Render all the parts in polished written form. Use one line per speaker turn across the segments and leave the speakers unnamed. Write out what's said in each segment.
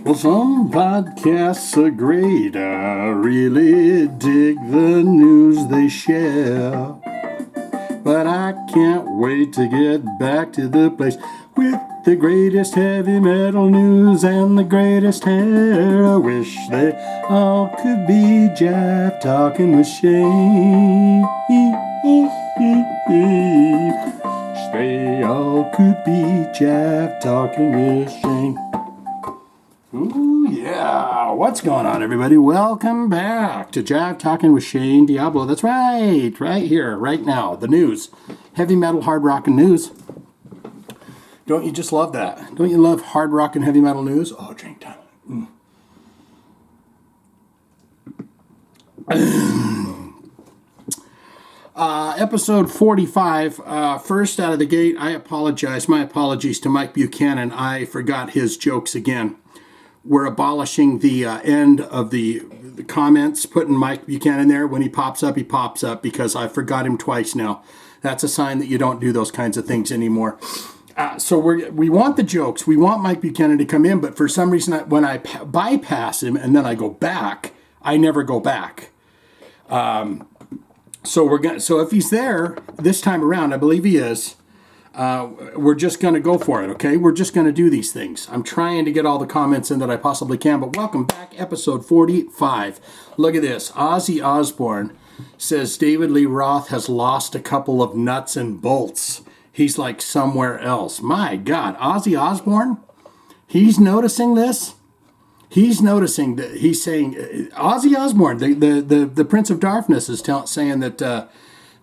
Well, some podcasts are great. I really dig the news they share. But I can't wait to get back to the place with the greatest heavy metal news and the greatest hair. I wish they all could be Jive Talkin with Shane. They all could be Jive Talkin with Shane. Ooh, yeah. What's going on, everybody? Welcome back to Jive Talkin with Shane Diablo. That's right here, right now. The news. Heavy metal, hard rock, and news. Don't you just love that? Don't you love hard rock and heavy metal news? Oh, drink time. Episode 45. First out of the gate, I apologize. My apologies to Mike Buchanan. I forgot his jokes again. We're abolishing the end of the comments, putting Mike Buchanan there. When he pops up because I forgot him twice now. That's a sign that you don't do those kinds of things anymore. So we want the jokes. We want Mike Buchanan to come in, but for some reason, when I bypass him and then I go back, I never go back. So if he's there this time around, I believe he is. We're just going to go for it, okay? We're just going to do these things. I'm trying to get all the comments in that I possibly can, but welcome back, episode 45. Look at this. Ozzy Osbourne says David Lee Roth has lost a couple of nuts and bolts. He's like somewhere else. My God, Ozzy Osbourne? He's noticing this? He's noticing that he's saying, Ozzy Osbourne, the Prince of Darkness, is saying that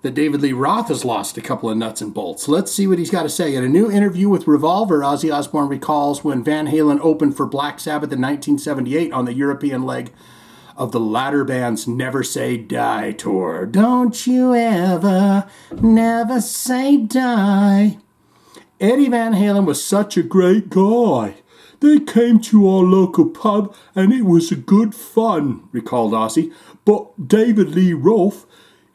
that David Lee Roth has lost a couple of nuts and bolts. Let's see what he's got to say. In a new interview with Revolver, Ozzy Osbourne recalls when Van Halen opened for Black Sabbath in 1978 on the European leg of the latter band's Never Say Die tour. Don't you ever, never say die. Eddie Van Halen was such a great guy. They came to our local pub and it was a good fun, recalled Ozzy. But David Lee Roth,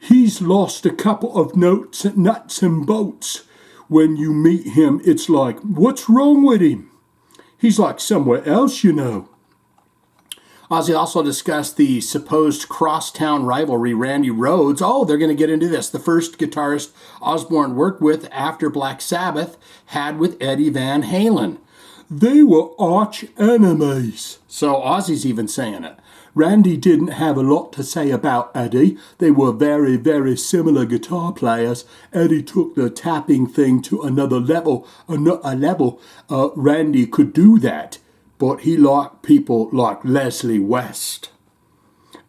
he's lost a couple of nuts and bolts. When you meet him, it's like, what's wrong with him? He's like somewhere else, you know. Ozzy also discussed the supposed crosstown rivalry Randy Rhoads. Oh, they're going to get into this. The first guitarist Osbourne worked with after Black Sabbath had with Eddie Van Halen. They were arch enemies. So Ozzy's even saying it. Randy didn't have a lot to say about Eddie. They were very, very similar guitar players. Eddie took the tapping thing to another level. Randy could do that, but he liked people like Leslie West.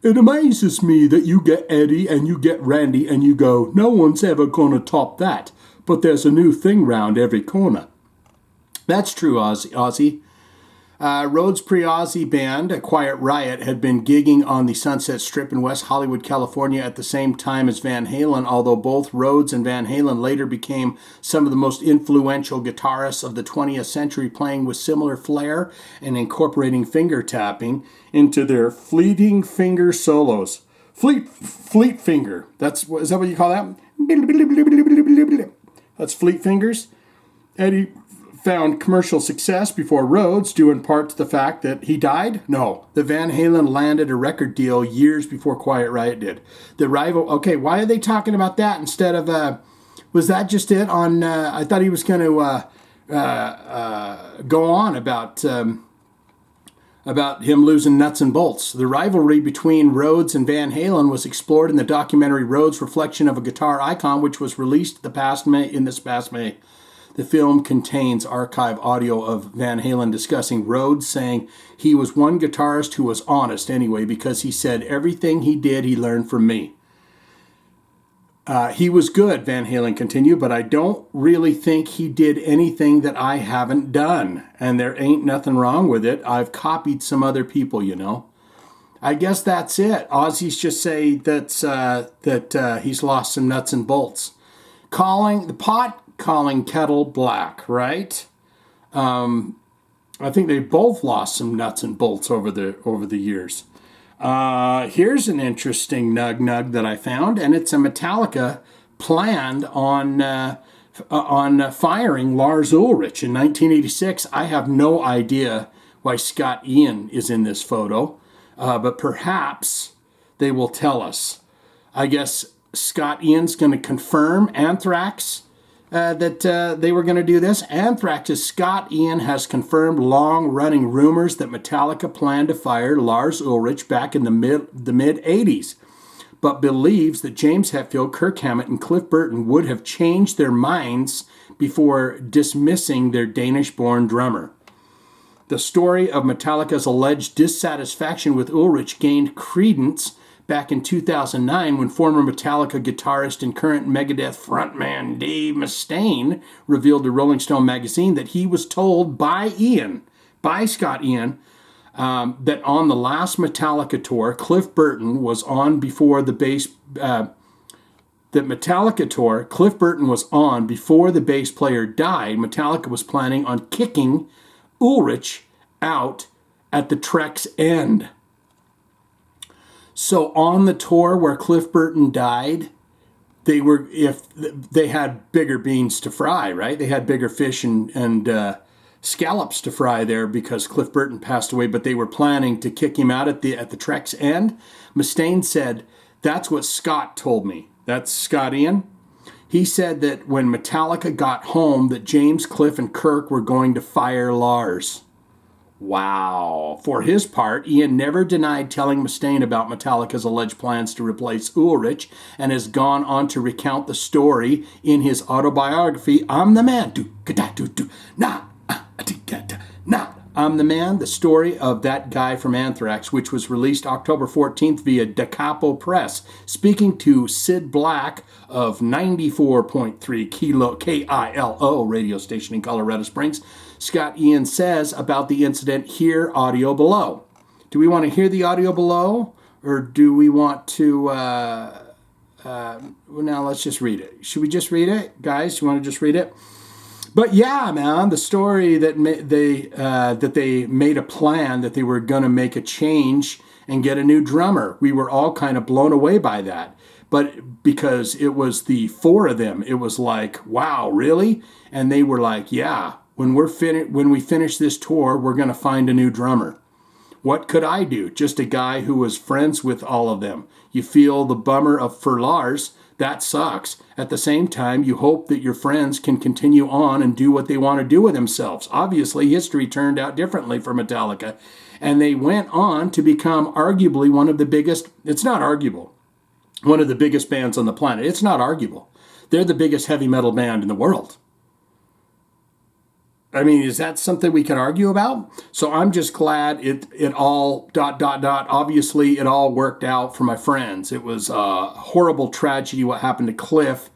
It amazes me that you get Eddie and you get Randy and you go, no one's ever gonna top that. But there's a new thing round every corner. That's true, Ozzy. Rhodes' pre-Ozzy band, Quiet Riot, had been gigging on the Sunset Strip in West Hollywood, California at the same time as Van Halen, although both Rhodes and Van Halen later became some of the most influential guitarists of the 20th century, playing with similar flair and incorporating finger tapping into their fleeting finger solos. Fleet finger. Is that what you call that? That's fleet fingers. Eddie found commercial success before Rhodes, due in part to the fact that he died? No. The Van Halen landed a record deal years before Quiet Riot did. The rival, okay, why are they talking about that instead of, was that just it on, I thought he was going to go on about him losing nuts and bolts. The rivalry between Rhodes and Van Halen was explored in the documentary Rhodes Reflection of a Guitar Icon, which was released this past May. The film contains archive audio of Van Halen discussing Rhodes, saying he was one guitarist who was honest anyway, because he said everything he did he learned from me. He was good, Van Halen continued, but I don't really think he did anything that I haven't done. And there ain't nothing wrong with it. I've copied some other people, you know. I guess that's it. Ozzy's just say that he's lost some nuts and bolts. Calling kettle black, right? I think they both lost some nuts and bolts over the years. Here's an interesting nug that I found, and it's a Metallica planned on firing Lars Ulrich in 1986. I have no idea why Scott Ian is in this photo, but perhaps they will tell us. I guess Scott Ian's going to confirm Anthrax that they were going to do this. Anthrax's Scott Ian has confirmed long-running rumors that Metallica planned to fire Lars Ulrich back in the mid-'80s, but believes that James Hetfield, Kirk Hammett, and Cliff Burton would have changed their minds before dismissing their Danish-born drummer. The story of Metallica's alleged dissatisfaction with Ulrich gained credence back in 2009 when former Metallica guitarist and current Megadeth frontman Dave Mustaine revealed to Rolling Stone magazine that he was told by Scott Ian, that on the last Metallica tour, Cliff Burton was on before the bass player died. Metallica was planning on kicking Ulrich out at the trek's end. So on the tour where Cliff Burton died, they had bigger beans to fry, right? They had bigger fish and scallops to fry there because Cliff Burton passed away, but they were planning to kick him out at the trek's end. Mustaine said, "That's what Scott told me." That's Scott Ian. He said that when Metallica got home, that James, Cliff, and Kirk were going to fire Lars. Wow. For his part, Ian never denied telling Mustaine about Metallica's alleged plans to replace Ulrich and has gone on to recount the story in his autobiography, I'm the Man. I'm the Man, the story of that guy from Anthrax, which was released October 14th via Da Capo Press. Speaking to Sid Black of 94.3 KILO radio station in Colorado Springs, Scott Ian says about the incident, hear audio below. Do we want to hear the audio below, or do we want to, now let's just read it. Should we just read it? Guys, you want to just read it? But yeah, man, the story that they made a plan that they were going to make a change and get a new drummer. We were all kind of blown away by that. But because it was the four of them, it was like, wow, really? And they were like, yeah, when we finish this tour, we're going to find a new drummer. What could I do? Just a guy who was friends with all of them. You feel the bummer for Lars. That sucks. At the same time, you hope that your friends can continue on and do what they want to do with themselves. Obviously, history turned out differently for Metallica, and they went on to become arguably one of the biggest, it's not arguable, one of the biggest bands on the planet. It's not arguable. They're the biggest heavy metal band in the world. I mean, is that something we can argue about? So I'm just glad it all, ... Obviously, it all worked out for my friends. It was a horrible tragedy what happened to Cliff.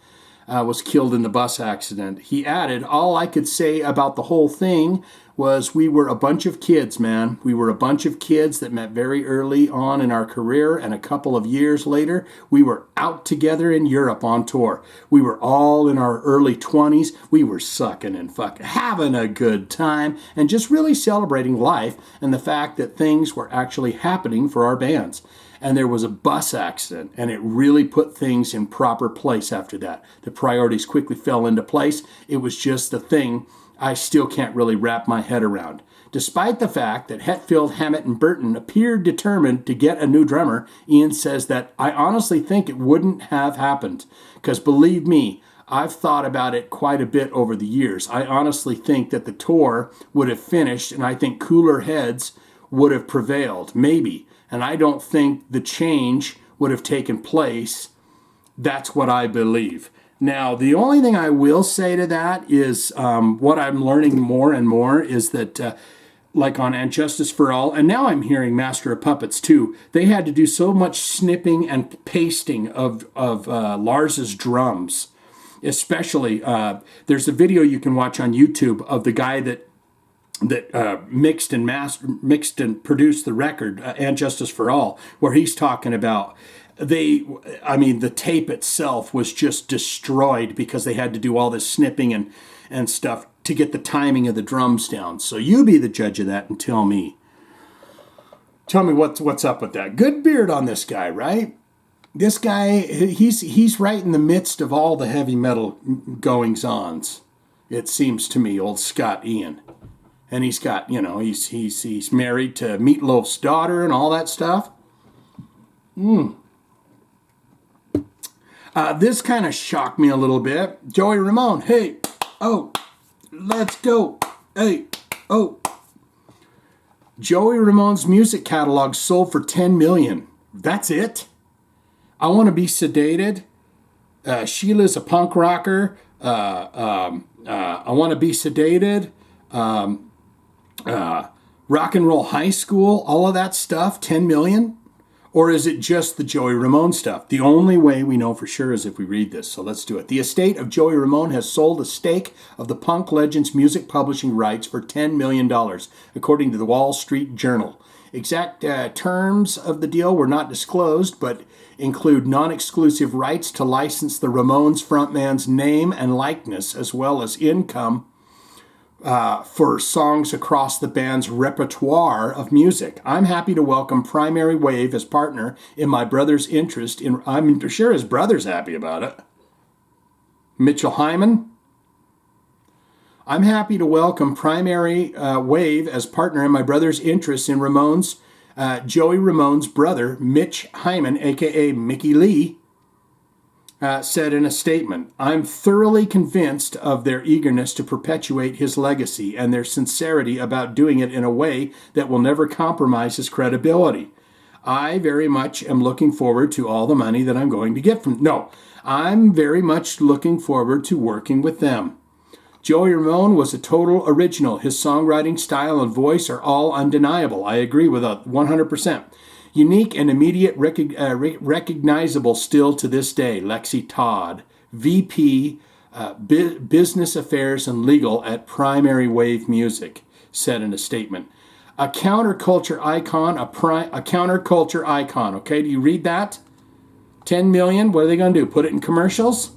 Was killed in the bus accident. He added, all I could say about the whole thing was we were a bunch of kids, man. We were a bunch of kids that met very early on in our career, and a couple of years later, we were out together in Europe on tour. We were all in our early 20s. We were sucking and fucking, having a good time, and just really celebrating life and the fact that things were actually happening for our bands. And there was a bus accident, and it really put things in proper place after that. The priorities quickly fell into place. It was just the thing I still can't really wrap my head around. Despite the fact that Hetfield, Hammett, and Burton appeared determined to get a new drummer, Ian says that I honestly think it wouldn't have happened. Because believe me, I've thought about it quite a bit over the years. I honestly think that the tour would have finished, and I think cooler heads would have prevailed, maybe. And I don't think the change would have taken place. That's what I believe. Now, the only thing I will say to that is what I'm learning more and more is that, like on And Justice for All, and now I'm hearing Master of Puppets too, they had to do so much snipping and pasting of Lars's drums. Especially, there's a video you can watch on YouTube of the guy that mixed and produced the record, And Justice for All, where he's talking about the tape itself was just destroyed because they had to do all this snipping and stuff to get the timing of the drums down. So you be the judge of that and tell me what's up with that. Good beard on this guy, right? This guy, he's right in the midst of all the heavy metal goings-ons, it seems to me, old Scott Ian. and he's got, he's married to Meatloaf's daughter and all that stuff. This kind of shocked me a little bit. Joey Ramone, hey, oh, let's go, hey, oh. Joey Ramone's music catalog sold for $10 million. That's it? I Want to Be Sedated. Sheila's a punk rocker. I Want to Be Sedated. Rock and Roll High School. All of that stuff. $10 million? Or is it just the Joey Ramone stuff? The only way we know for sure is if we read this. So let's do it. The estate of Joey Ramone has sold a stake of the punk legend's music publishing rights for $10 million, according to the Wall Street Journal. Exact terms of the deal were not disclosed, but include non-exclusive rights to license the Ramones frontman's name and likeness, as well as income for songs across the band's repertoire of music. I'm happy to welcome Primary Wave as partner in my brother's interest in... I'm sure his brother's happy about it. Mitchell Hyman. I'm happy to welcome Primary Wave as partner in my brother's interest in Ramones. Joey Ramone's brother, Mitch Hyman, a.k.a. Mickey Lee, said in a statement, I'm thoroughly convinced of their eagerness to perpetuate his legacy and their sincerity about doing it in a way that will never compromise his credibility. I very much am looking forward to all the money that I'm going to get from... No, I'm very much looking forward to working with them. Joey Ramone was a total original. His songwriting style and voice are all undeniable. I agree with 100%. Unique and immediate recognizable still to this day. Lexi Todd, VP, Business Affairs and Legal at Primary Wave Music, said in a statement. A counterculture icon, a counterculture icon. Okay, do you read that? 10 million, what are they going to do? Put it in commercials?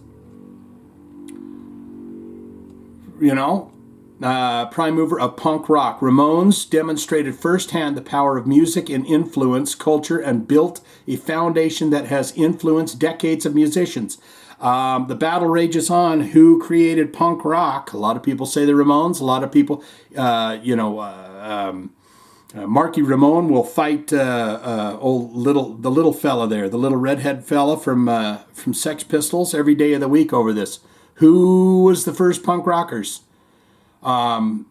Prime mover of punk rock. Ramones demonstrated firsthand the power of music and influence culture and built a foundation that has influenced decades of musicians. The battle rages on. Who created punk rock? A lot of people say the Ramones. A lot of people, Marky Ramone will fight the little fella there, the little redhead fella from Sex Pistols every day of the week over this. Who was the first punk rockers? I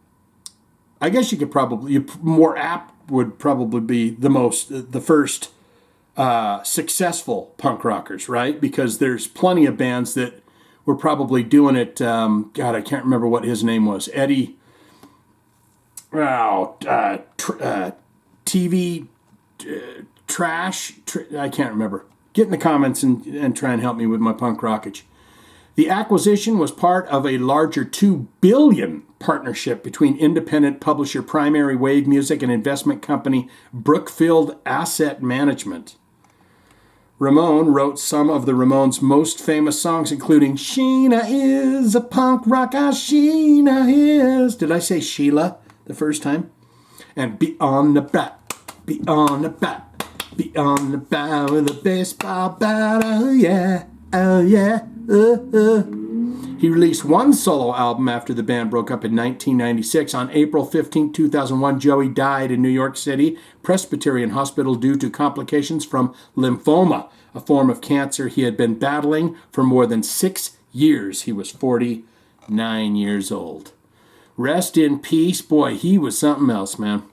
guess you could probably, more apt would probably be the first successful punk rockers, right? Because there's plenty of bands that were probably doing it. God, I can't remember what his name was. Eddie. TV trash. I can't remember. Get in the comments and try and help me with my punk rockage. The acquisition was part of a larger $2 billion partnership between independent publisher Primary Wave Music and investment company Brookfield Asset Management. Ramone wrote some of the Ramones' most famous songs, including Sheena is a punk rocker, Sheena is... Did I say Sheila the first time? And Be on the Bat, Be on the Bat, Be on the Bat with a baseball bat, oh yeah, oh yeah. He released one solo album after the band broke up in 1996. On April 15, 2001, Joey died in New York City Presbyterian Hospital due to complications from lymphoma, a form of cancer he had been battling for more than 6 years. He was 49 years old. Rest in peace. Boy, he was something else, man.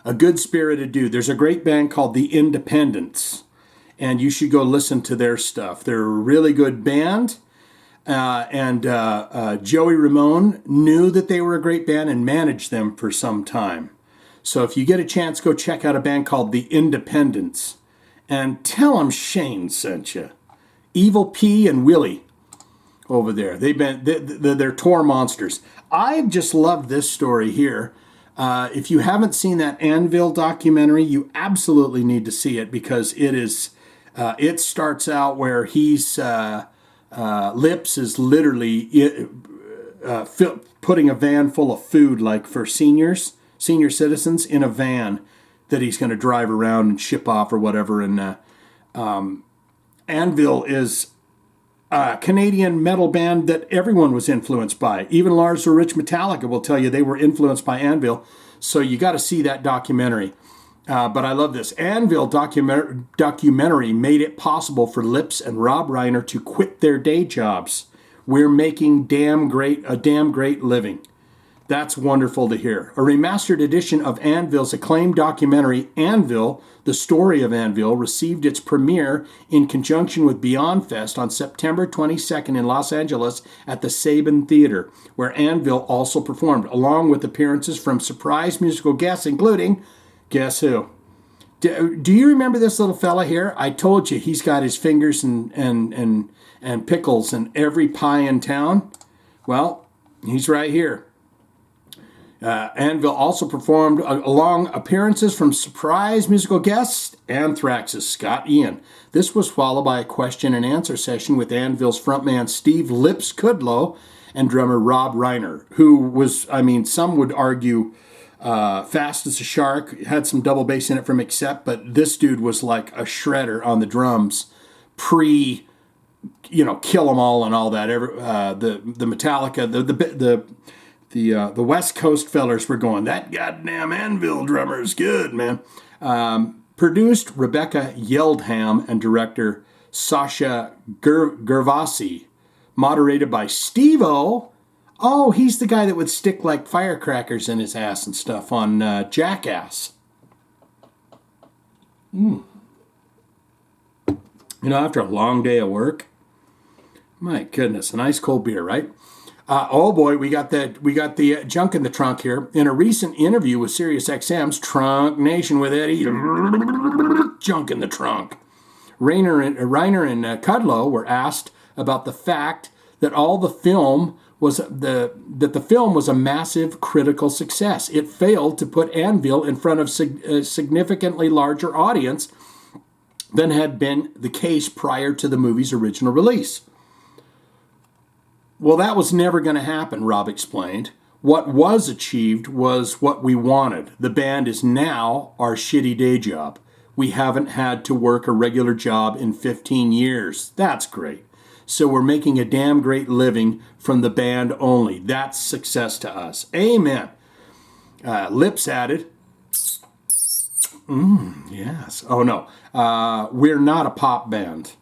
A good-spirited dude. There's a great band called The Independents, and you should go listen to their stuff. They're a really good band. Joey Ramone knew that they were a great band and managed them for some time. So if you get a chance, go check out a band called The Independents. And tell them Shane sent you. Evil P and Willie over there. They're tour monsters. I just love this story here. If you haven't seen that Anvil documentary, you absolutely need to see it because it is... it starts out where he's Lips is literally putting a van full of food, like for senior citizens, in a van that he's going to drive around and ship off or whatever. And Anvil is Canadian metal band that everyone was influenced by. Even Lars Ulrich Metallica will tell you they were influenced by Anvil. So you got to see that documentary. But I love this. Anvil documentary made it possible for Lips and Rob Reiner to quit their day jobs. We're making a damn great living. That's wonderful to hear. A remastered edition of Anvil's acclaimed documentary, Anvil, The Story of Anvil, received its premiere in conjunction with Beyond Fest on September 22nd in Los Angeles at the Saban Theater, where Anvil also performed, along with appearances from surprise musical guests, including, guess who? Do you remember this little fella here? I told you he's got his fingers and pickles in every pie in town. Well, he's right here. Anvil also performed along appearances from surprise musical guests, Anthrax's Scott Ian. This was followed by a question and answer session with Anvil's frontman Steve Lips Kudlow and drummer Rob Reiner, who was, some would argue, fast as a shark, had some double bass in it from Accept, but this dude was like a shredder on the drums, Kill 'Em All and all that. The Metallica, the West Coast fellers were going, that goddamn Anvil drummer is good, man. Produced Rebecca Yeldham and director Sasha Gervasi. Moderated by Steve-O. Oh, he's the guy that would stick like firecrackers in his ass and stuff on Jackass. After a long day of work, my goodness, a nice cold beer, right? Oh boy, we got the junk in the trunk here. In a recent interview with SiriusXM's Trunk Nation with Eddie, junk in the trunk. Reiner and Kudlow were asked about the fact that the film was a massive critical success. It failed to put Anvil in front of a significantly larger audience than had been the case prior to the movie's original release. Well, that was never going to happen, Rob explained. What was achieved was what we wanted. The band is now our shitty day job. We haven't had to work a regular job in 15 years. That's great. So we're making a damn great living from the band only. That's success to us. Amen. Lips added, yes. Oh, no. We're not a pop band.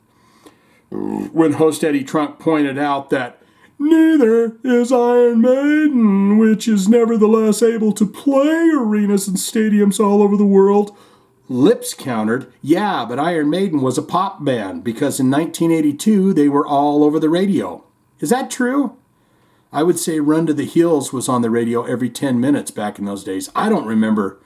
When host Eddie Trunk pointed out that neither is Iron Maiden, which is nevertheless able to play arenas and stadiums all over the world, Lips countered, yeah, but Iron Maiden was a pop band because in 1982 they were all over the radio. Is that true? I would say Run to the Hills was on the radio every 10 minutes back in those days. I don't remember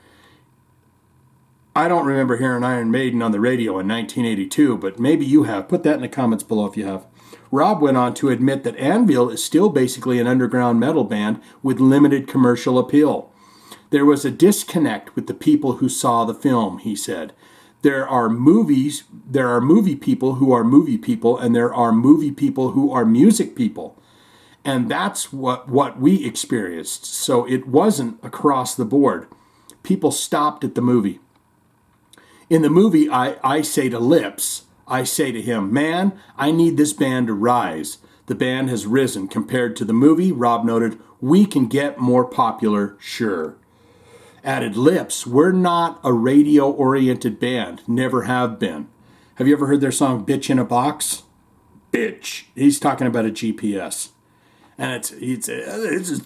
hearing Iron Maiden on the radio in 1982, but maybe you have. Put that in the comments below if you have. Rob went on to admit that Anvil is still basically an underground metal band with limited commercial appeal. There was a disconnect with the people who saw the film, he said. There are movie people who are movie people, and there are movie people who are music people. And that's what we experienced. So it wasn't across the board. People stopped at the movie. In the movie, I say to Lips, I say to him, man, I need this band to rise. The band has risen. Compared to the movie, Rob noted, we can get more popular, sure. Added Lips, we're not a radio-oriented band. Never have been. Have you ever heard their song, Bitch in a Box? Bitch. He's talking about a GPS. And it's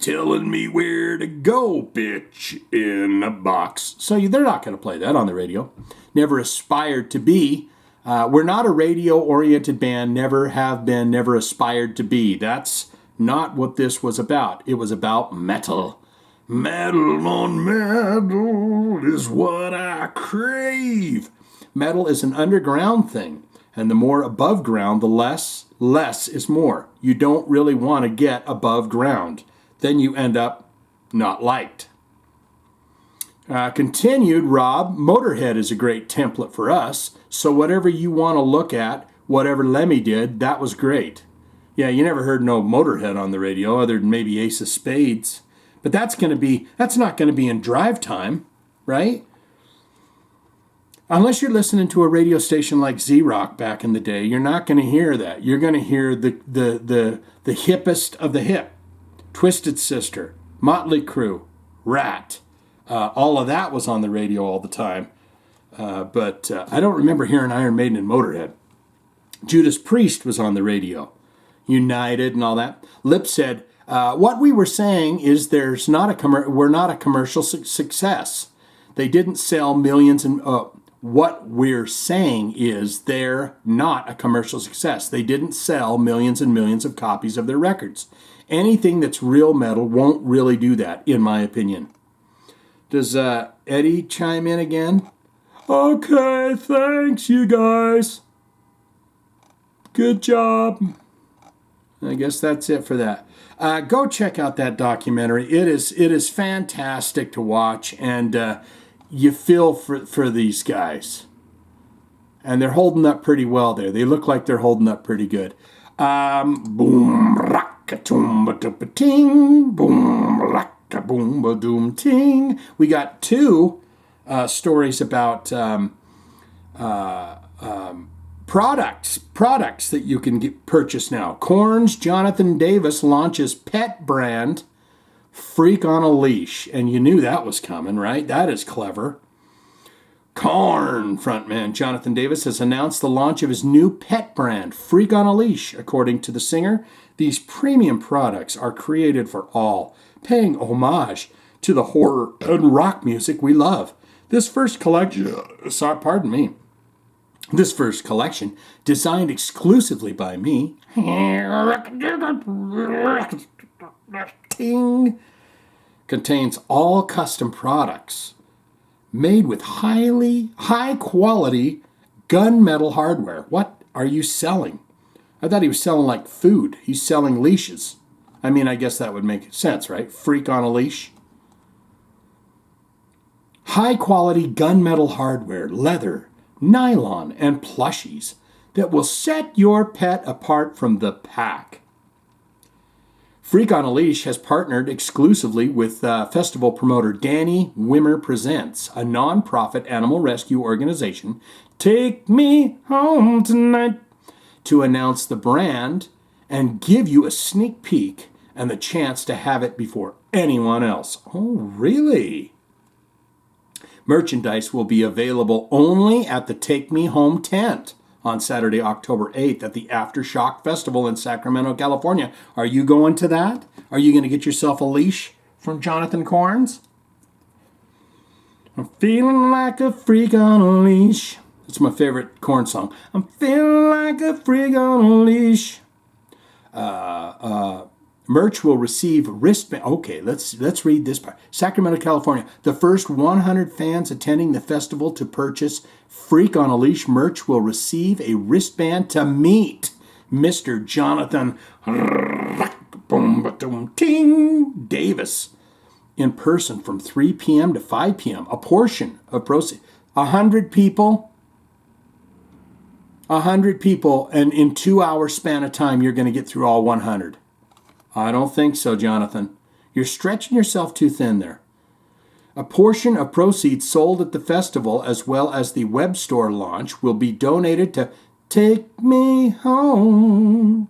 telling me where to go, bitch, in a box. So they're not going to play that on the radio. Never aspired to be. We're not a radio-oriented band, never have been, never aspired to be. That's not what this was about. It was about metal. Metal on metal is what I crave. Metal is an underground thing, and the more above ground, the less is more. You don't really want to get above ground. Then you end up not liked. Continued, Rob, Motorhead is a great template for us, so whatever you want to look at, whatever Lemmy did, that was great. Yeah, you never heard no Motorhead on the radio other than maybe Ace of Spades. But that's not going to be in drive time, right? Unless you're listening to a radio station like Z-Rock back in the day, you're not going to hear that. You're going to hear the hippest of the hip. Twisted Sister, Motley Crue, Rat. All of that was on the radio all the time. But I don't remember hearing Iron Maiden and Motorhead. Judas Priest was on the radio. United and all that. Lip said, what we were saying is we're not a commercial success. They didn't sell millions and... what we're saying is they're not a commercial success. They didn't sell millions and millions of copies of their records. Anything that's real metal won't really do that, in my opinion. Does Eddie chime in again? Okay, thanks, you guys. Good job. I guess that's it for that. Go check out that documentary. It is fantastic to watch, and you feel for these guys. And they're holding up pretty well there. They look like they're holding up pretty good. Boom, racka-toomba ting, boom, racka-boom-ba-doom ting. We got two stories about products that you can purchase now. Korn's Jonathan Davis launches pet brand Freak on a Leash. And you knew that was coming, right? That is clever. Korn frontman Jonathan Davis has announced the launch of his new pet brand, Freak on a Leash. According to the singer, these premium products are created for all, paying homage to the horror and rock music we love. This first collection, This first collection, designed exclusively by me, contains all custom products made with high quality gunmetal hardware. What are you selling? I thought he was selling like food. He's selling leashes. I mean, I guess that would make sense, right? Freak on a leash. High quality gunmetal hardware, leather, nylon, and plushies that will set your pet apart from the pack. Freak on a Leash has partnered exclusively with festival promoter Danny Wimmer Presents, a non-profit animal rescue organization, Take Me Home Tonight, to announce the brand and give you a sneak peek and the chance to have it before anyone else. Oh, really? Merchandise will be available only at the Take Me Home tent on Saturday, October 8th at the Aftershock Festival in Sacramento, California. Are you going to that? Are you going to get yourself a leash from Jonathan Korn's? I'm feeling like a freak on a leash. That's my favorite Korn song. I'm feeling like a freak on a leash. Merch will receive wristband. Okay, let's read this part. Sacramento, California. The first 100 fans attending the festival to purchase Freak on a Leash merch will receive a wristband to meet Mr. Jonathan Davis in person from 3 p.m. to 5 p.m. A portion of proceeds. 100 people, and in 2 hour span of time, you're going to get through all 100. I don't think so, Jonathan. You're stretching yourself too thin there. A portion of proceeds sold at the festival, as well as the web store launch, will be donated to Take Me Home.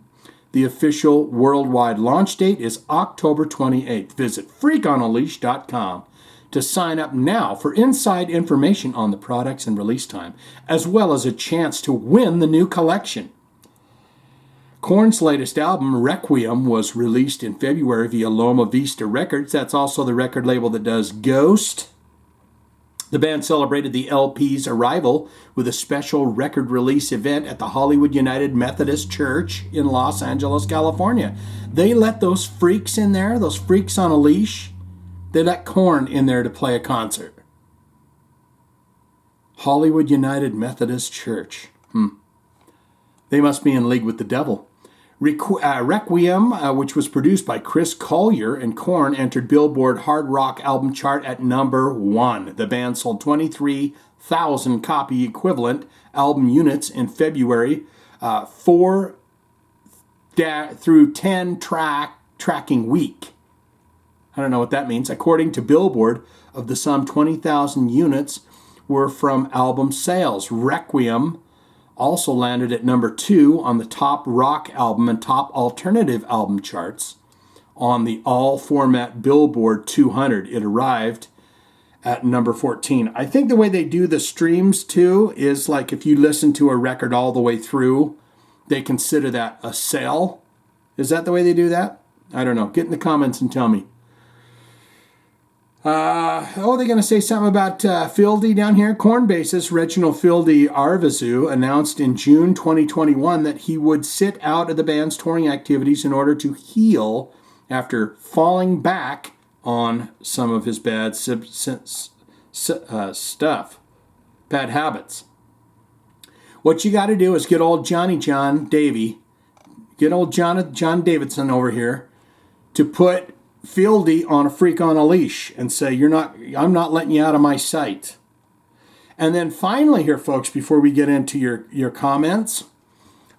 The official worldwide launch date is October 28th. Visit freakonaleash.com to sign up now for inside information on the products and release time, as well as a chance to win the new collection. Korn's latest album, Requiem, was released in February via Loma Vista Records. That's also the record label that does Ghost. The band celebrated the LP's arrival with a special record release event at the Hollywood United Methodist Church in Los Angeles, California. They let those freaks in there, those freaks on a leash, they let Korn in there to play a concert. Hollywood United Methodist Church. They must be in league with the devil. Requiem, which was produced by Chris Collier and Korn, entered Billboard Hard Rock Album Chart at number 1. The band sold 23,000 copy equivalent album units in February, 4 through 10 tracking week. I don't know what that means. According to Billboard, of the some 20,000 units were from album sales. Requiem also landed at number 2 on the top rock album and top alternative album charts on the all-format Billboard 200. It arrived at number 14. I think the way they do the streams, too, is like if you listen to a record all the way through, they consider that a sale. Is that the way they do that? I don't know. Get in the comments and tell me. They're going to say something about Fieldy down here. Korn bassist Reginald Fieldy Arvizu announced in June 2021 that he would sit out of the band's touring activities in order to heal after falling back on some of his bad stuff, bad habits. What you got to do is get old John Davidson over here to put Fieldy on a freak on a leash and say, I'm not letting you out of my sight. And then finally here, folks, before we get into your comments,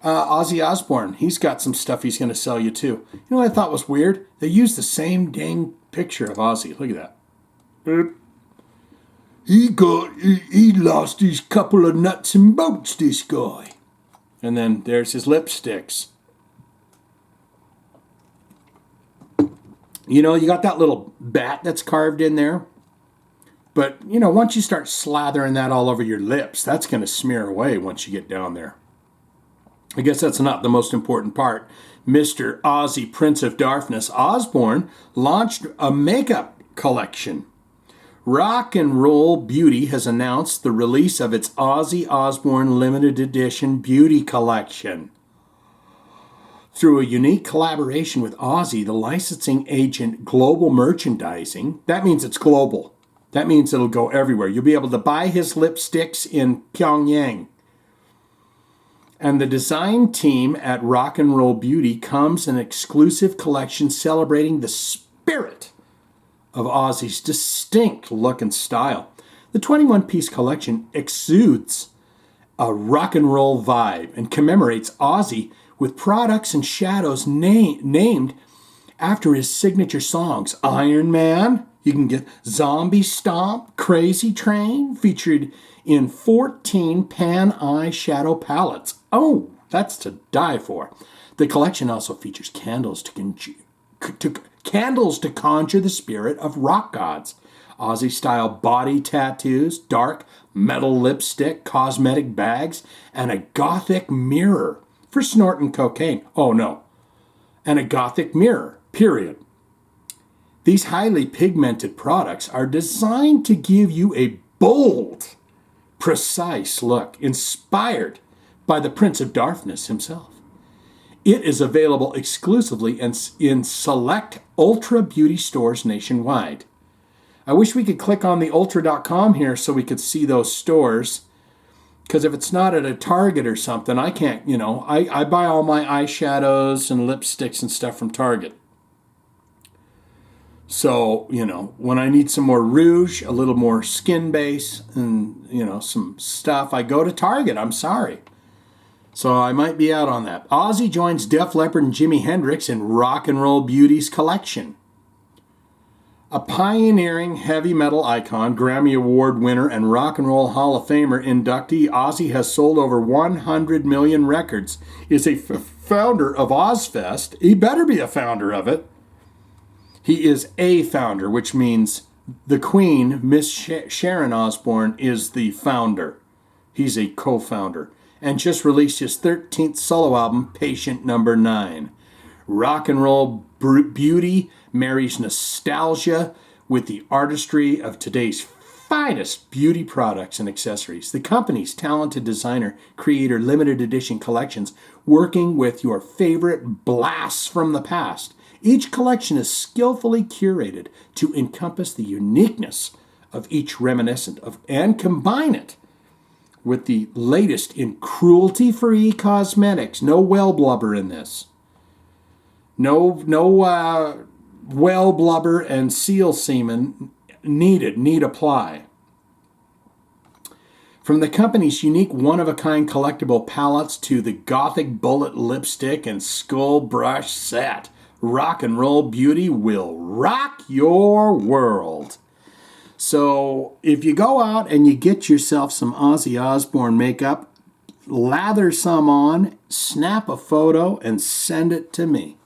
Ozzy Osbourne, he's got some stuff he's going to sell you too. You know what I thought was weird? They used the same dang picture of Ozzy. Look at that. He lost his couple of nuts and bolts, this guy. And then there's his lipsticks. You know, you got that little bat that's carved in there. But, you know, once you start slathering that all over your lips, that's going to smear away once you get down there. I guess that's not the most important part. Mr. Ozzy, Prince of Darkness Osbourne, launched a makeup collection. Rock and Roll Beauty has announced the release of its Ozzy Osbourne limited edition beauty collection. Through a unique collaboration with Ozzy, the licensing agent Global Merchandising, that means it's global. That means it'll go everywhere. You'll be able to buy his lipsticks in Pyongyang. And the design team at Rock and Roll Beauty comes an exclusive collection celebrating the spirit of Ozzy's distinct look and style. The 21-piece collection exudes a rock and roll vibe and commemorates Ozzy with products and shadows named after his signature songs. Iron Man, you can get Zombie Stomp, Crazy Train, featured in 14 pan eye shadow palettes. Oh, that's to die for. The collection also features candles to conjure the spirit of rock gods. Ozzy-style body tattoos, dark metal lipstick, cosmetic bags, and a gothic mirror for snorting cocaine. Oh, no. And a gothic mirror, period. These highly pigmented products are designed to give you a bold, precise look, inspired by the Prince of Darkness himself. It is available exclusively in select Ultra Beauty stores nationwide. I wish we could click on the ultra.com here so we could see those stores. Because if it's not at a Target or something, I can't, I buy all my eyeshadows and lipsticks and stuff from Target. So, when I need some more rouge, a little more skin base, and, some stuff, I go to Target. I'm sorry. So I might be out on that. Ozzy joins Def Leppard and Jimi Hendrix in Rock and Roll Beauty's collection. A pioneering heavy metal icon, Grammy Award winner, and Rock and Roll Hall of Famer inductee, Ozzy has sold over 100 million records, is a founder of Ozfest. He better be a founder of it. He is a founder, which means the Queen, Miss Sharon Osbourne, is the founder. He's a co-founder. And just released his 13th solo album, Patient Number 9. Rock and Roll Beauty marries nostalgia with the artistry of today's finest beauty products and accessories. The company's talented designer creator limited edition collections, working with your favorite blasts from the past. Each collection is skillfully curated to encompass the uniqueness of each reminiscent of and combine it with the latest in cruelty-free cosmetics. No whale blubber in this. No whale blubber and seal semen needed. Need apply. From the company's unique one-of-a-kind collectible palettes to the gothic bullet lipstick and skull brush set, Rock and Roll Beauty will rock your world. So if you go out and you get yourself some Ozzy Osbourne makeup, lather some on, snap a photo, and send it to me.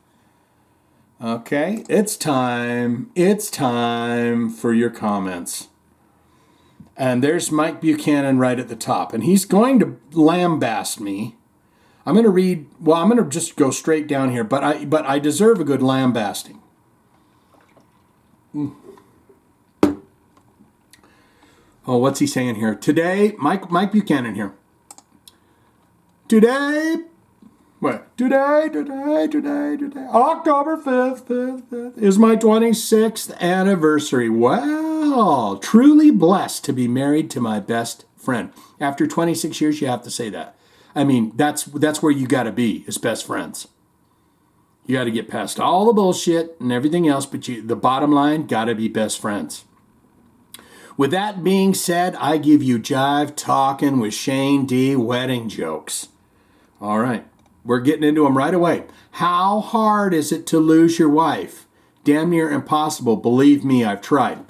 Okay, it's time. It's time for your comments. And there's Mike Buchanan right at the top. And he's going to lambaste me. I'm going to read, well, I'm going to just go straight down here, but I deserve a good lambasting. Oh, what's he saying here? Today, Mike Buchanan here. Today, October 5th is my 26th anniversary. Wow, truly blessed to be married to my best friend. After 26 years, you have to say that. I mean, that's where you got to be, as best friends. You got to get past all the bullshit and everything else, but the bottom line, got to be best friends. With that being said, I give you Jive Talkin with Shane D. wedding jokes. All right, we're getting into them right away. How hard is it to lose your wife? Damn near impossible. Believe me, I've tried.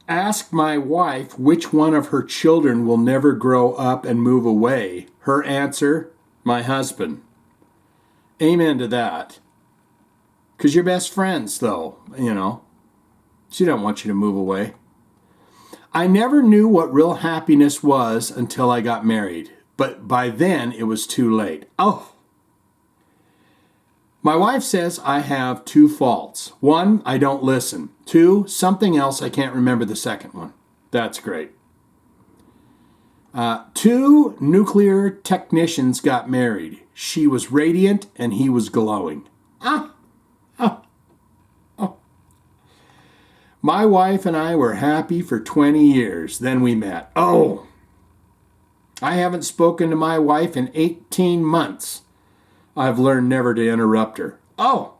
Ask my wife which one of her children will never grow up and move away. Her answer, my husband. Amen to that. Because you're best friends, though, you know. She don't want you to move away. I never knew what real happiness was until I got married. But by then, it was too late. Oh. My wife says I have two faults. One, I don't listen. Two, something else, I can't remember the second one. That's great. Two nuclear technicians got married. She was radiant and he was glowing. My wife and I were happy for 20 years. Then we met. Oh, I haven't spoken to my wife in 18 months. I've learned never to interrupt her. Oh,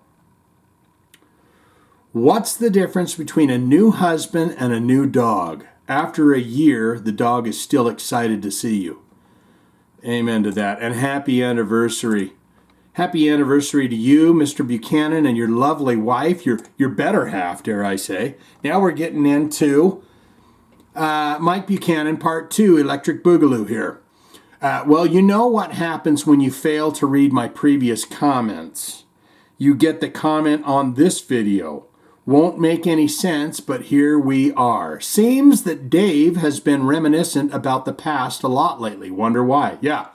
what's the difference between a new husband and a new dog? After a year, the dog is still excited to see you. Amen to that. And happy anniversary. Happy anniversary to you, Mr. Buchanan, and your lovely wife, your better half, dare I say. Now we're getting into Mike Buchanan, Part 2, Electric Boogaloo here. Well, you know what happens when you fail to read my previous comments. You get the comment on this video. Won't make any sense, but here we are. Seems that Dave has been reminiscent about the past a lot lately. Wonder why? Yeah.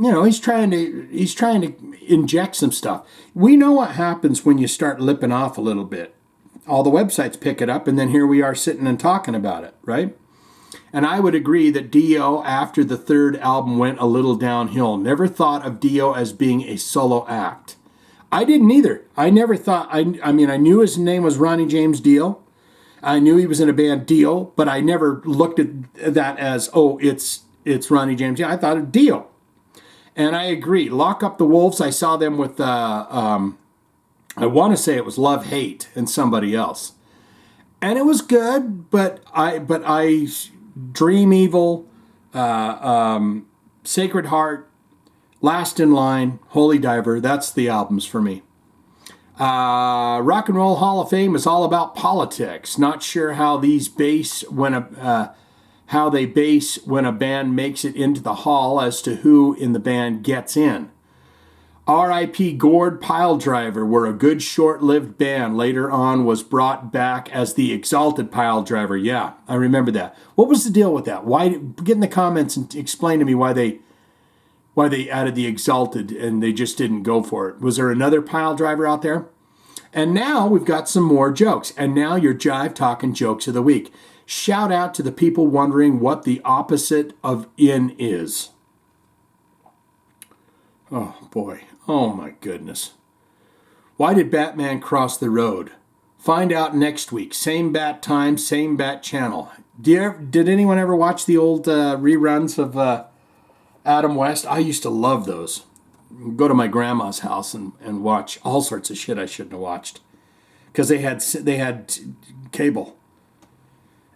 You know, he's trying to inject some stuff. We know what happens when you start lipping off a little bit. All the websites pick it up, and then here we are sitting and talking about it, right? And I would agree that Dio, after the third album, went a little downhill. Never thought of Dio as being a solo act. I didn't either. I never thought, I knew his name was Ronnie James Dio. I knew he was in a band Dio, but I never looked at that as, oh, it's Ronnie James Dio. I thought of Dio. And I agree. Lock Up the Wolves, I saw them with, I want to say it was Love Hate and somebody else. And it was good, but I Dream Evil, Sacred Heart, Last in Line, Holy Diver, that's the albums for me. Rock and Roll Hall of Fame is all about politics. Not sure how they base when a band makes it into the hall as to who in the band gets in. R.I.P. Gord Piledriver were a good short-lived band. Later on was brought back as the Exalted Piledriver. Yeah, I remember that. What was the deal with that? Why? Get in the comments and explain to me why they added the Exalted and they just didn't go for it. Was there another Piledriver out there? And now we've got some more jokes. And now your Jive Talkin' Jokes of the Week. Shout out to the people wondering what the opposite of in is. Oh, boy. Oh, my goodness. Why did Batman cross the road? Find out next week. Same bat time, same bat channel. Did anyone ever watch the old reruns of Adam West? I used to love those. Go to my grandma's house and watch all sorts of shit I shouldn't have watched. Because they had cable.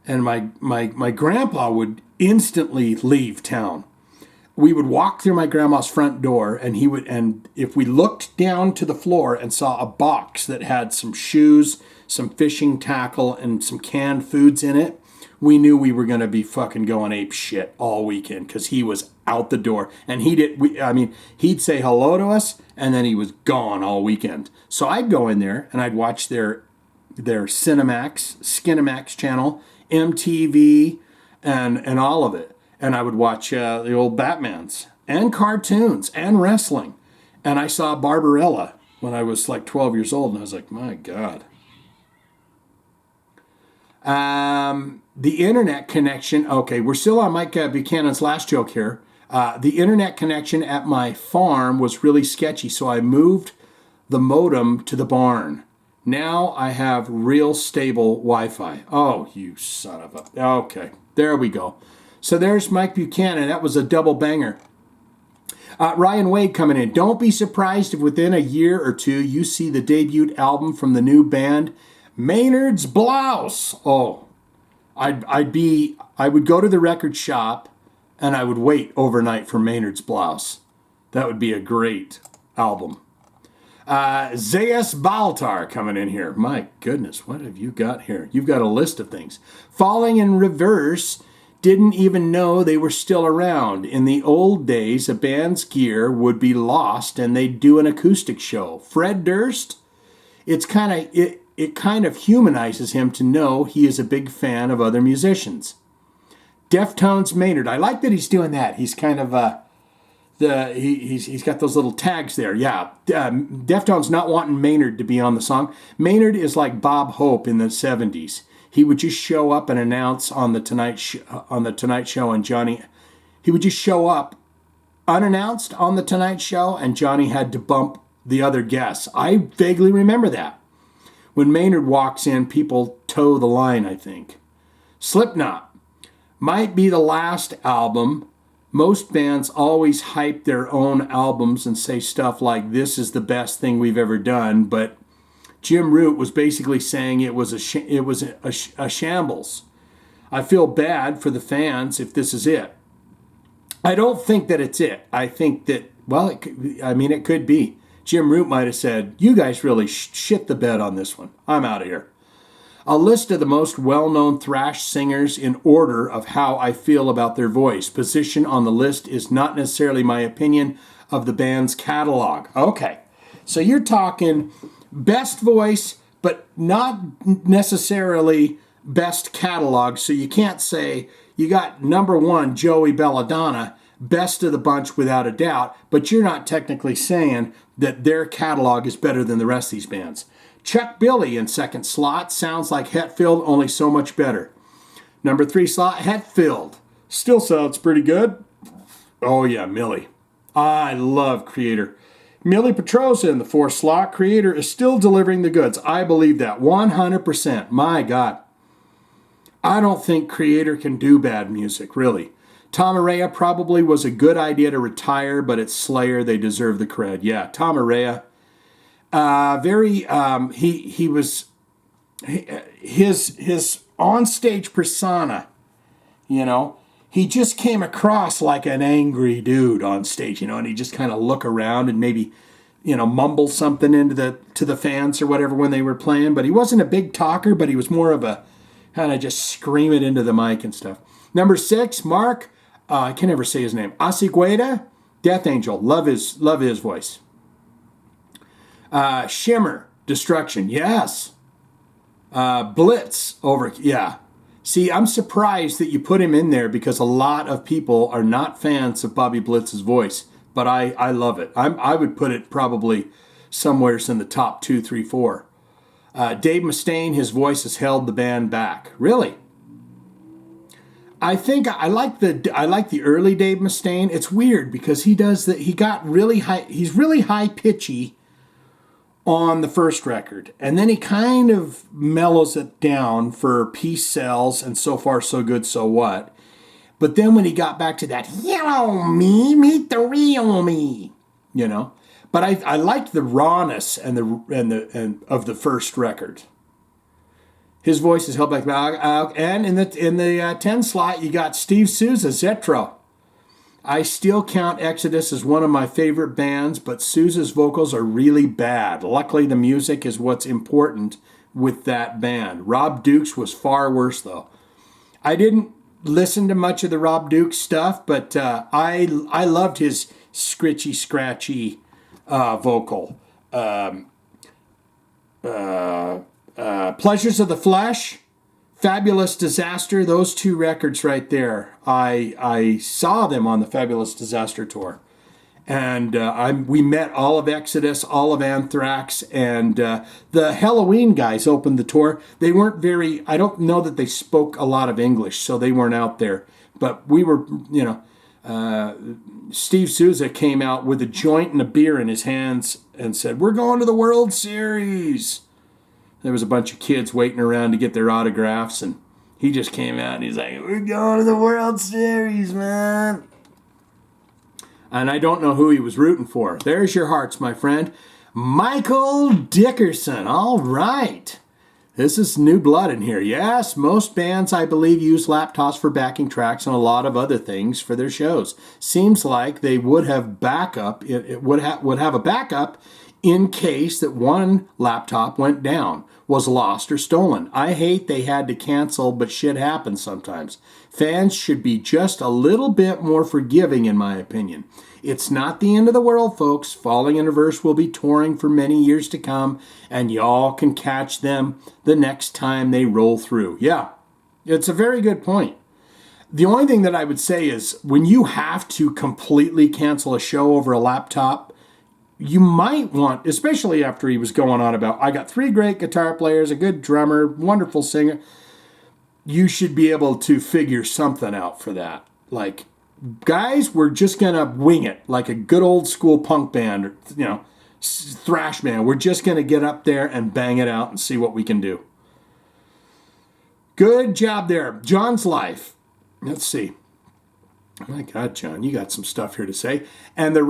And my grandpa would instantly leave town. we would walk through my grandma's front door, and if we looked down to the floor and saw a box that had some shoes, some fishing tackle, and some canned foods in it, we knew we were going to be fucking going ape shit all weekend, because he was out the door. And he'd say hello to us, and then he was gone all weekend. So I'd go in there and I'd watch their Skinamax channel, MTV, and all of it. And I would watch the old Batmans and cartoons and wrestling. And I saw Barbarella when I was like 12 years old, and I was like, my God. The internet connection. Okay, we're still on Mike Buchanan's last joke here. The internet connection at my farm was really sketchy, so I moved the modem to the barn. Now I have real stable Wi-Fi. Oh, you son of a... Okay, there we go. So there's Mike Buchanan. That was a double banger. Ryan Wade coming in. Don't be surprised if within a year or two you see the debut album from the new band Maynard's Blouse. Oh, I would go to the record shop and I would wait overnight for Maynard's Blouse. That would be a great album. Zayas Baltar coming in here. My goodness, what have you got here? You've got a list of things. Falling in Reverse. Didn't even know they were still around. In the old days, a band's gear would be lost and they'd do an acoustic show. Fred Durst, it kind of humanizes him to know he is a big fan of other musicians. Deftones Maynard, I like that he's doing that. He's kind of he's got those little tags there. Yeah, Deftones not wanting Maynard to be on the song. Maynard is like Bob Hope in the 70s. He would just show up and announce on the Tonight Show, and Johnny. He would just show up unannounced on the Tonight Show, and Johnny had to bump the other guests. I vaguely remember that. When Maynard walks in, people toe the line, I think. Slipknot might be the last album. Most bands always hype their own albums and say stuff like, "This is the best thing we've ever done," but Jim Root was basically saying it was a shambles. I feel bad for the fans if this is it. I don't think that it's it. I think that, well, it could be. Jim Root might have said, "You guys really shit the bed on this one. I'm out of here." A list of the most well-known thrash singers in order of how I feel about their voice. Position on the list is not necessarily my opinion of the band's catalog. Okay, so you're talking best voice, but not necessarily best catalog. So you can't say you got number one, Joey Belladonna, best of the bunch without a doubt, but you're not technically saying that their catalog is better than the rest of these bands. Chuck Billy in second slot, sounds like Hetfield, only so much better. Number 3 slot, Hetfield, still sounds pretty good. Oh yeah, Millie. I love Creator. Millie Petrosa in the 4th slot. Creator is still delivering the goods. I believe that 100%. My God. I don't think Creator can do bad music, really. Tom Araya probably was a good idea to retire, but it's Slayer. They deserve the cred. Yeah, Tom Araya. His onstage persona, he just came across like an angry dude on stage, and he just kind of look around and maybe, mumble something to the fans or whatever when they were playing. But he wasn't a big talker, but he was more of a kind of just scream it into the mic and stuff. Number 6, Mark, I can never say his name. Asigueda, Death Angel, love his voice. Shimmer, Destruction, yes. Blitz, yeah. See, I'm surprised that you put him in there because a lot of people are not fans of Bobby Blitz's voice, but I love it. I would put it probably somewhere in the top 2, 3, 4. Dave Mustaine, his voice has held the band back. Really? I think I like the early Dave Mustaine. It's weird because he got really high. He's really high pitchy on the first record, and then he kind of mellows it down for Peace Sells and So Far So Good So What. But then when he got back to that, "Hello me, meet the real me," But I liked the rawness and of the first record. His voice is held back, and in the 10 slot you got Steve Souza, Zetro. I still count Exodus as one of my favorite bands, but Sousa's vocals are really bad. Luckily, the music is what's important with that band. Rob Dukes was far worse, though. I didn't listen to much of the Rob Dukes stuff, but I loved his scritchy, scratchy vocal. Pleasures of the Flesh, Fabulous Disaster, those two records right there. I saw them on the Fabulous Disaster tour. And we met all of Exodus, all of Anthrax, and the Halloween guys opened the tour. They weren't I don't know that they spoke a lot of English, so they weren't out there. But we were, Steve Sousa came out with a joint and a beer in his hands and said, "We're going to the World Series." There was a bunch of kids waiting around to get their autographs, and he just came out and he's like, "We're going to the World Series, man." And I don't know who he was rooting for. There's your hearts, my friend. Michael Dickerson. All right. This is new blood in here. Yes, most bands, I believe, use laptops for backing tracks and a lot of other things for their shows. Seems like they would have backup. It would have a backup in case that one laptop went down, was lost or stolen. I hate they had to cancel, but shit happens sometimes. Fans should be just a little bit more forgiving, in my opinion. It's not the end of the world, folks. Falling in Reverse will be touring for many years to come, and y'all can catch them the next time they roll through. Yeah, it's a very good point. The only thing that I would say is when you have to completely cancel a show over a laptop, you might want, especially after he was going on about, I got 3 great guitar players, a good drummer, wonderful singer. You should be able to figure something out for that. Like, guys, we're just going to wing it like a good old school punk band, or, thrash band. We're just going to get up there and bang it out and see what we can do. Good job there. John's Life. Let's see. My God, John, you got some stuff here to say. And that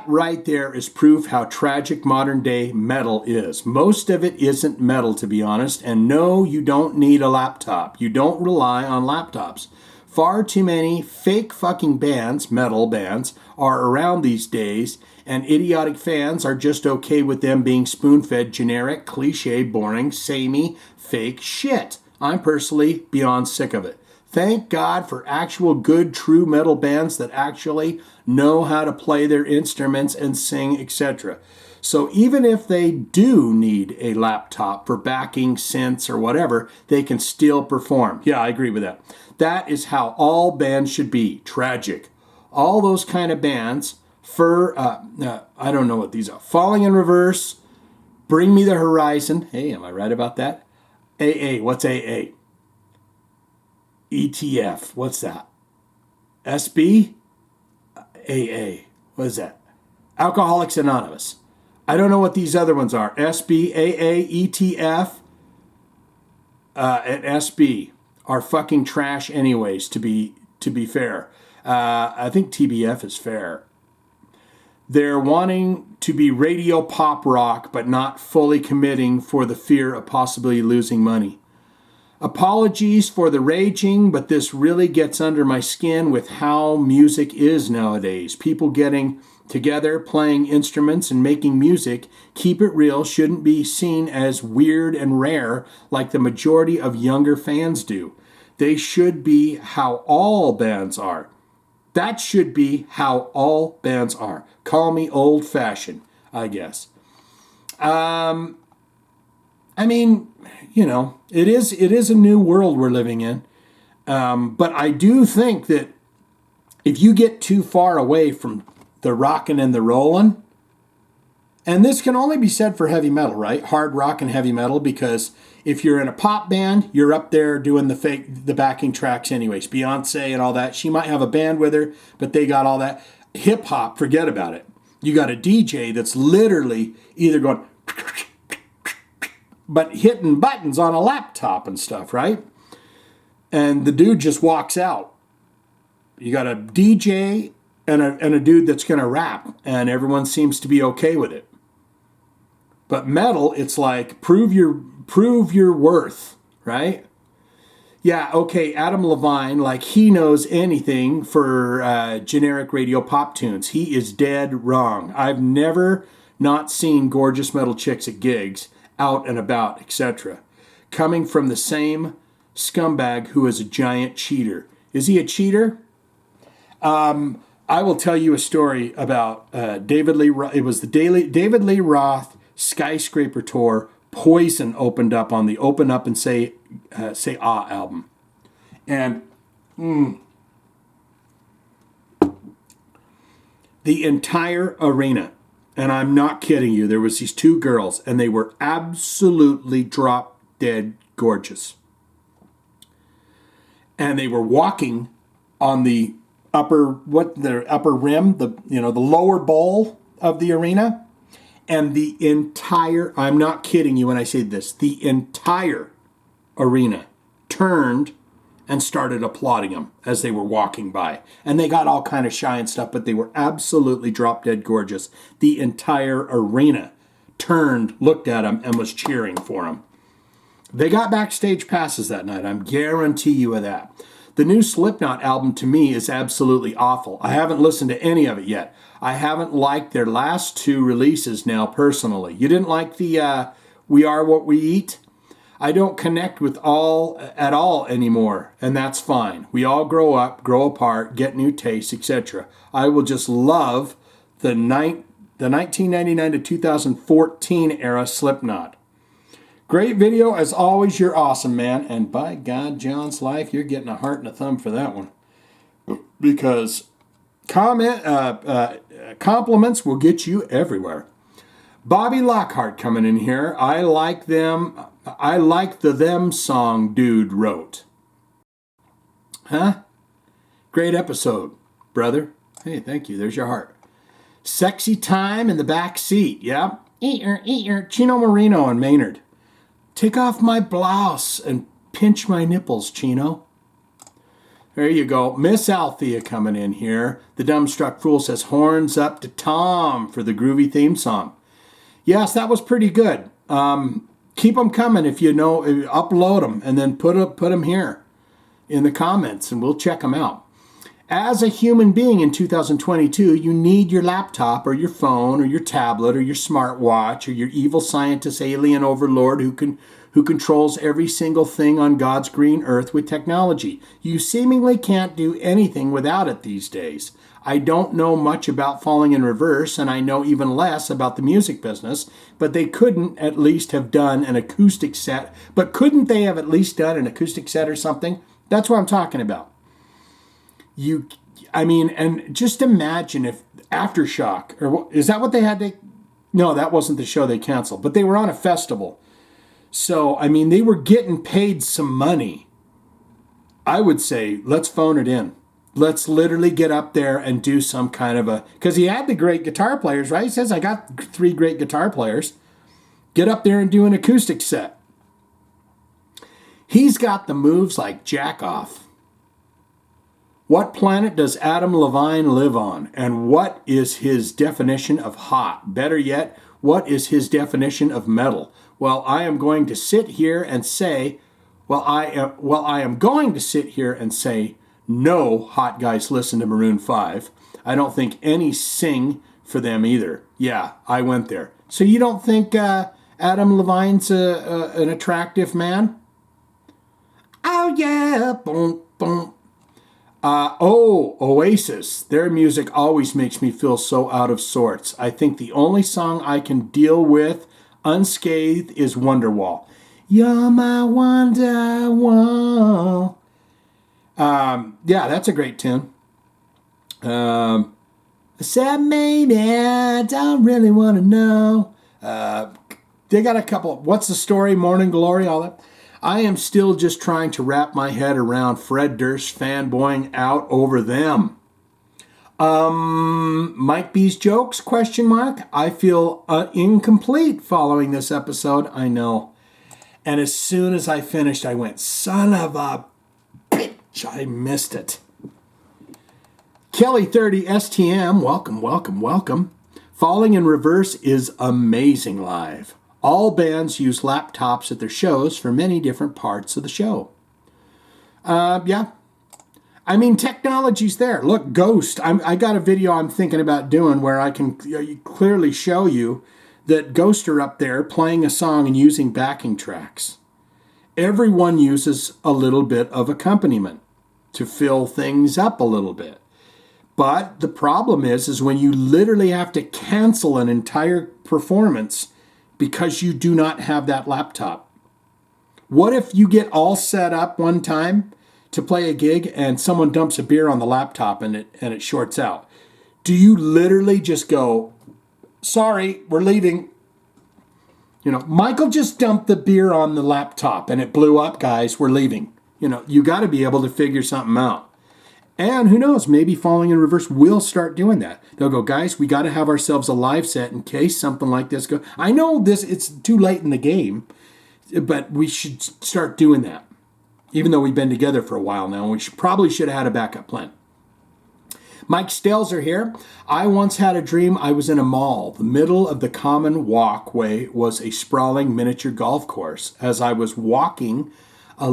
right there is proof how tragic modern day metal is. Most of it isn't metal, to be honest. And no, you don't need a laptop. You don't rely on laptops. Far too many fake fucking bands, metal bands, are around these days, and idiotic fans are just okay with them being spoon-fed generic, cliche, boring, samey, fake shit. I'm personally beyond sick of it. Thank God for actual good, true metal bands that actually know how to play their instruments and sing, etc. So even if they do need a laptop for backing, synths, or whatever, they can still perform. Yeah, I agree with that. That is how all bands should be. Tragic. All those kind of bands, I don't know what these are. Falling in Reverse, Bring Me the Horizon. Hey, am I right about that? AA, what's AA? ETF, what's that? SB? AA, what is that? Alcoholics Anonymous. I don't know what these other ones are. SB, AA, ETF, and SB are fucking trash anyways, to be fair. I think TBF is fair. They're wanting to be radio pop rock, but not fully committing for the fear of possibly losing money. Apologies for the raging, but this really gets under my skin with how music is nowadays. People getting together, playing instruments, and making music, keep it real, shouldn't be seen as weird and rare like the majority of younger fans do. They should be how all bands are. That should be how all bands are. Call me old-fashioned, I guess. It is a new world we're living in. But I do think that if you get too far away from the rockin' and the rollin', and this can only be said for heavy metal, right? Hard rock and heavy metal, because if you're in a pop band, you're up there doing the backing tracks anyways. Beyonce and all that. She might have a band with her, but they got all that. Hip hop, forget about it. You got a DJ that's literally either going but hitting buttons on a laptop and stuff, right? And the dude just walks out. You got a DJ and a dude that's going to rap, and everyone seems to be okay with it. But metal, it's like prove your worth, right? Yeah, okay, Adam Levine, like he knows anything for generic radio pop tunes. He is dead wrong. I've never not seen gorgeous metal chicks at gigs, out and about, etc. Coming from the same scumbag who is a giant cheater. Is he a cheater? I will tell you a story about David Lee Roth. It was the David Lee Roth Skyscraper Tour. Poison opened up on the Open Up and Say Ah album. And the entire arena, and I'm not kidding you, there was these two girls, and they were absolutely drop dead gorgeous. And they were walking on the upper rim, the lower bowl of the arena. And the entire, I'm not kidding you when I say this, the entire arena turned and started applauding them as they were walking by. And they got all kind of shy and stuff, but they were absolutely drop dead gorgeous. The entire arena turned, looked at them, and was cheering for them. They got backstage passes that night, I guarantee you of that. The new Slipknot album to me is absolutely awful. I haven't listened to any of it yet. I haven't liked their last two releases now personally. You didn't like the We Are What We Eat? I don't connect with at all anymore, and that's fine. We all grow up, grow apart, get new tastes, etc. I will just love the 1999 to 2014 era Slipknot. Great video, as always. You're awesome, man. And by God, John's Life, you're getting a heart and a thumb for that one. Because compliments will get you everywhere. Bobby Lockhart coming in here. I like them. I like the Them song dude wrote. Huh? Great episode, brother. Hey, thank you. There's your heart. Sexy time in the back seat. Yeah. Eat your Chino Marino and Maynard. Take off my blouse and pinch my nipples, Chino. There you go. Miss Althea coming in here. The Dumbstruck Fool says, horns up to Tom for the groovy theme song. Yes, that was pretty good. Keep them coming if you know. Upload them and then put them here in the comments and we'll check them out. As a human being in 2022, you need your laptop or your phone or your tablet or your smartwatch or your evil scientist alien overlord who controls every single thing on God's green earth with technology. You seemingly can't do anything without it these days. I don't know much about Falling in Reverse, and I know even less about the music business, but they couldn't at least have done an acoustic set. But couldn't they have at least done an acoustic set or something? That's what I'm talking about. And just imagine if Aftershock, or is that what they had? No, that wasn't the show they canceled, but they were on a festival. So, they were getting paid some money. I would say, let's phone it in. Let's literally get up there and do some kind of because he had the great guitar players, right? He says, I got 3 great guitar players. Get up there and do an acoustic set. He's got the moves like jack off. What planet does Adam Levine live on? And what is his definition of hot? Better yet, what is his definition of metal? Well, I am going to sit here and say, no, hot guys listen to Maroon 5. I don't think any sing for them either. Yeah, I went there. So you don't think Adam Levine's an attractive man? Oh yeah, boom, boom. Oasis. Their music always makes me feel so out of sorts. I think the only song I can deal with unscathed is Wonderwall. You're my Wonderwall. Yeah, that's a great tune. I said maybe I don't really want to know. They got a couple. What's the story? Morning Glory, all that. I am still just trying to wrap my head around Fred Durst fanboying out over them. Mike B's jokes, ? I feel incomplete following this episode. I know. And as soon as I finished, I went, son of a bitch, I missed it. Kelly 30 STM, welcome. Falling in Reverse is amazing live. All bands use laptops at their shows for many different parts of the show. Yeah. I mean, technology's there. Look, Ghost. I got a video I'm thinking about doing where I can clearly show you that Ghost are up there playing a song and using backing tracks. Everyone uses a little bit of accompaniment to fill things up a little bit. But the problem is when you literally have to cancel an entire performance because you do not have that laptop. What if you get all set up one time to play a gig and someone dumps a beer on the laptop and it shorts out? Do you literally just go, sorry, we're leaving? You know, Michael just dumped the beer on the laptop and it blew up, guys, we're leaving. You know, you got to be able to figure something out. And who knows, maybe Falling in Reverse will start doing that. They'll go, guys, we got to have ourselves a live set in case something like this goes. I know it's too late in the game, but we should start doing that. Even though we've been together for a while now, we probably should have had a backup plan. Mike Stelzer here. I once had a dream I was in a mall. The middle of the common walkway was a sprawling miniature golf course. As I was walking, I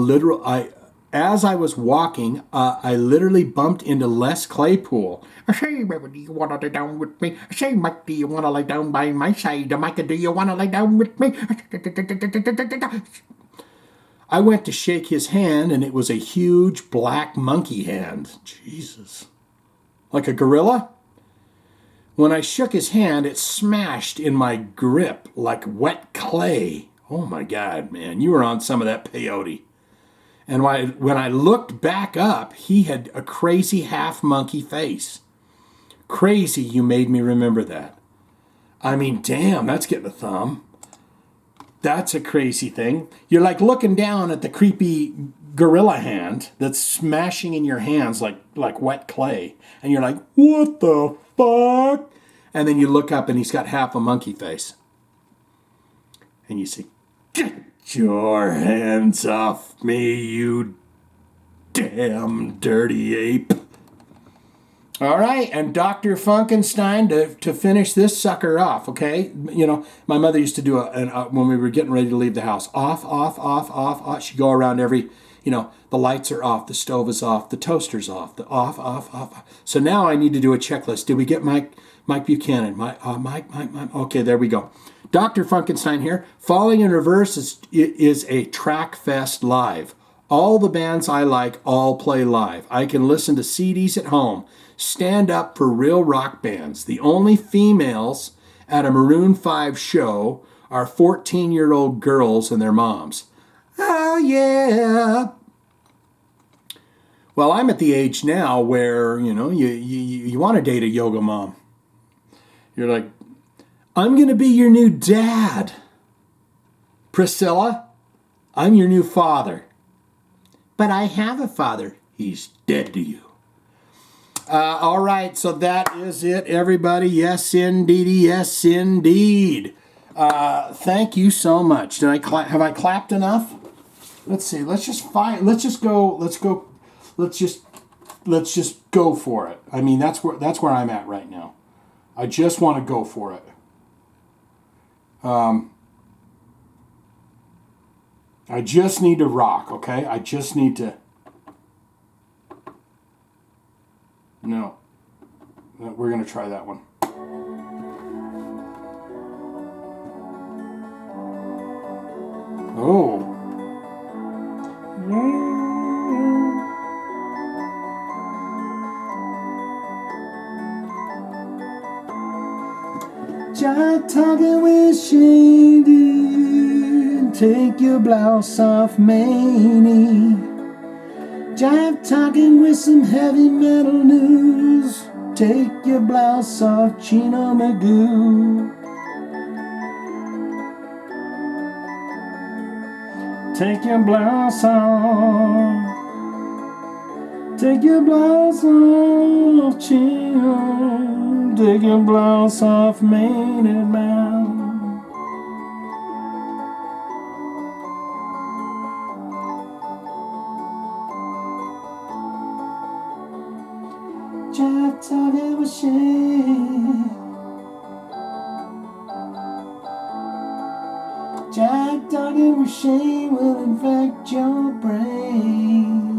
literally bumped into Les Claypool. I say, baby, do you want to lay down with me? I say, Mike, do you want to lay down by my side? Mike, do you want to lay down with me? I went to shake his hand, and it was a huge black monkey hand. Jesus. Like a gorilla? When I shook his hand, it smashed in my grip like wet clay. Oh my God, man, you were on some of that peyote. And when I looked back up, he had a crazy half monkey face. Crazy you made me remember that. I mean, damn, that's getting a thumb. That's a crazy thing. You're like looking down at the creepy gorilla hand that's smashing in your hands like wet clay. And you're like, what the fuck? And then you look up and he's got half a monkey face. And you say, get your hands off me, you damn dirty ape. All right, and Dr. Funkenstein to finish this sucker off, okay? You know, my mother used to do when we were getting ready to leave the house, off, off, off, off, off. She'd go around every, you know, the lights are off, the stove is off, the toaster's off, the off, off, off. So now I need to do a checklist. Did we get Mike Buchanan? Mike. Okay, there we go. Dr. Funkenstein here. Falling in Reverse is a track fest live. All the bands I like all play live. I can listen to CDs at home. Stand up for real rock bands. The only females at a Maroon 5 show are 14-year-old girls and their moms. Oh, yeah. Well, I'm at the age now where, you know, you want to date a yoga mom. You're like, I'm going to be your new dad. Priscilla, I'm your new father. But I have a father. He's dead to you. All right, so that is it, everybody. Yes, indeed. Yes, indeed. Thank you so much. Have I clapped enough? Let's see. Let's just go for it. I mean, that's where I'm at right now. I just want to go for it. I just need to rock, okay? I just need to... No. We're going to try that one. Oh. Jive Talkin with Shane Diablo, take your blouse off, Manny. Jive Talkin with some heavy metal news, take your blouse off, Chino Magoo. Take your blouse off. Take your blouse off, Chino. Take your blouse off, Main and Mound. Jive Talkin with Shane. Jive Talkin with Shane will infect your brain.